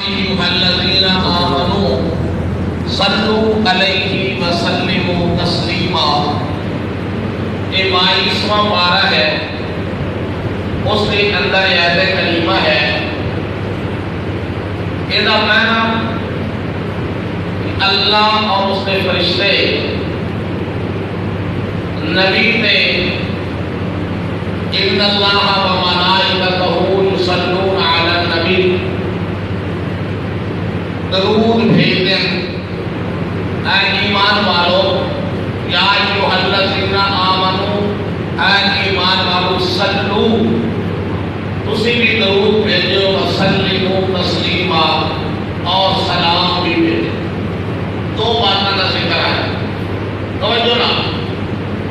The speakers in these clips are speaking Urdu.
ایھا الذین آمنوا صلوا علیہ وسلموا تسلیما۔ یہ 22واں پارہ ہے، اس کے اندر آیت کریمہ ہے۔ یہ معنی اللہ اور اس کے فرشتے نبی نے ان اللہ و ملائکتہ یصلون علی النبی درود بھیج دیں۔ اے ایمان والو، یا ایھا الذین آمنوا، اے ایمان والو، صلو تسی بھی درود بھیجو، وسلموا تسلیما اور سلام بھی بھیجو۔ دو باتوں کا ذکر ہے، توجہ نا،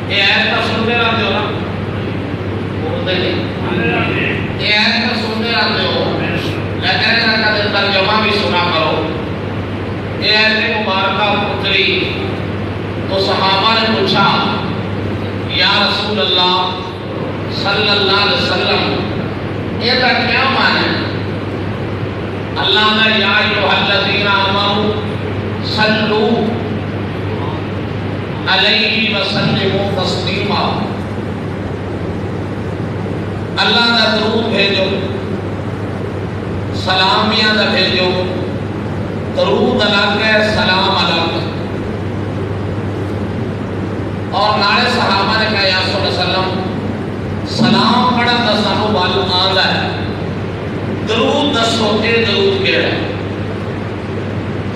یہ آیت کا سنتے رہتے ہو نا، بولتے نہیں، یہ آیت کا سنتے رہتے ہو، لیکن ان کا ترجمہ بھی سنا کرو۔ یہ آیت مبارکہ اتری تو صحابہ نے پوچھا، یا رسول اللہ صلی اللہ علیہ وسلم، یہ کا کیا معنی ہے؟ اللہ نے یا ایھا الذین آمنوا صلو علیہ وسلموا تسلیما، اللہ کا درود بھیجو، سلامیاں دا بھیجو۔ درود الگ ہے، سلام الگ ہے۔ اور نارے صحابہ نے کہا یا رسول اللہ صلی اللہ علیہ وسلم، سلام پڑھا تا سانو بال آندا ہے، درود دسو اے درود کیڑا ہے؟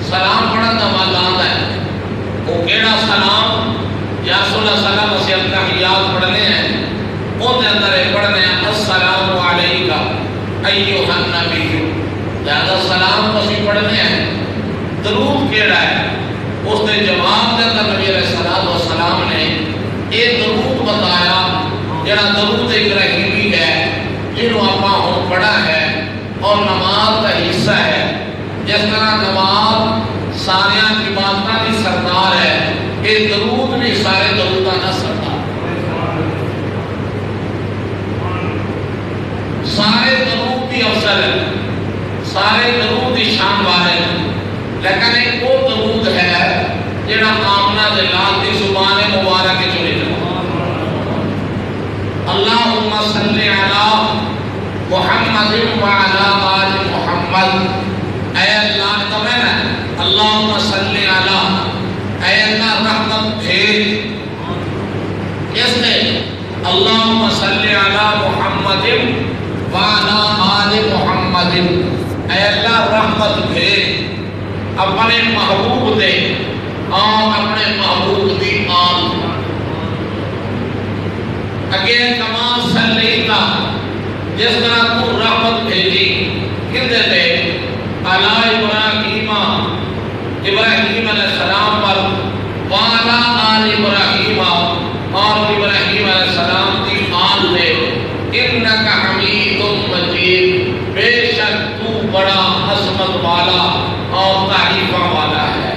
سلام پڑھا تا بال آندا ہے، وہ کیڑا سلام؟ یا رسول اللہ صلی اللہ علیہ وسلم، اسی التحیات پڑھنے ہیں، ان دے اندر پڑھنے ہیں السلام علیکہ ایھا النبی، لہذا سلام کو اسی پڑھنے ہیں۔ درود کیڑا ہے؟ اس نے جواب دے اندر نبی علیہ الصلوۃ والسلام نے یہ درود بتایا جڑا درود ابراہیمی ہے، جنہوں آپ ہوں پڑھا ہے اور نماز کا حصہ ہے۔ جس طرح نماز سارے عبادتاں کی سردار ہے، یہ درود بھی سارے دروداں کا سردار، سارے درود کی افضل ہے، سارے درود کی شان والے ہیں۔ لیکن ایک وہ درود ہے جڑا آمنہ دے لال دی زبان مبارک چلے جا، اللہم صلی علی محمد وعلی آل محمد۔ اے اللہ تمہیں نا اللہم صلی علی، اے اللہ رحمت بھیج، کس نے؟ اللہم صلی علی محمد وعلی آل محمد، اے اللہ رحمت بھیج اپنے محبوب دے اور اپنے محبوب دی آل۔ اگے کما صلیتا، جس طرح تو رحمت بھیجی کدے پہ؟ علی ابراہیم، ابراہیم علیہ السلام پر، وعلی آل ابراہیم اور ابراہیم علیہ السلام کی آل دے، انک حمید مجید، بے شک تو بڑا عظمت والا اور تعریفہ والا ہے۔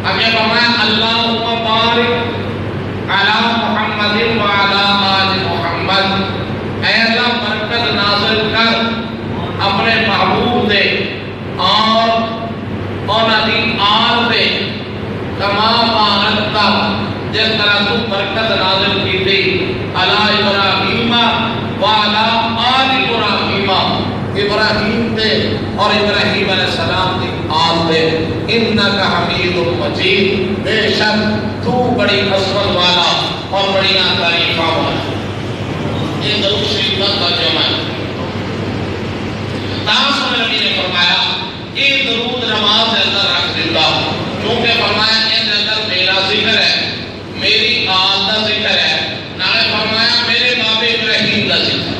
اگے فرمایا اللہم بارک علی محمد وعلی آل محمد، اے اللہ برکت نازل کر اپنے محبوب دے اور دی آل دے، کما بارکتا، جس طرح تو برکت نازل کی تھی علی ابراہیم وعلی آل ابراہیم، ابراہیم دے اور ابراہیم علیہ السلام دی آل دے، انکا حمید مجید، بے شک تو بڑی عظمت والا اور بڑی تعریفہ والا۔ یہ درود شریف کا ترجمہ ہے۔ تاثر نبی نے فرمایا یہ درود نماز کے اندر رکھ دیتا، کیونکہ فرمایا ان کے اندر میرا ذکر ہے، میری آل کا ذکر ہے، نالے فرمایا میرے باب ابراہیم کا ذکر ہے۔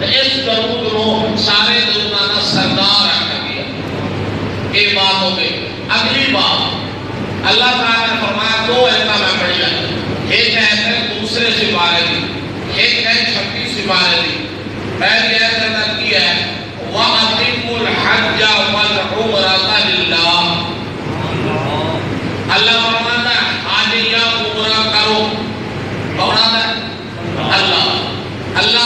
اس درود کو سارے دروداں کا سردار رکھا گیا۔ یہ بات ہو گئی۔ اگلی بات اللہ تعالیٰ نے فرمایا دو ایتا میں پڑھی ہے، ایک ہے دوسرے سپارے دی، ایک ہے 26 سپارے دی۔ پہلی ایت کا اندر کیا ہے وَأَتِمُّ الْحَجَّ وَالْعُمْرَةَ لِلَّهِ، اللہ فرماتا ہے حج یا عمرہ کرو، کون آتا ہے؟ اللہ۔ اللہ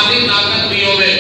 جسمانی طاقت نہیں ہوئے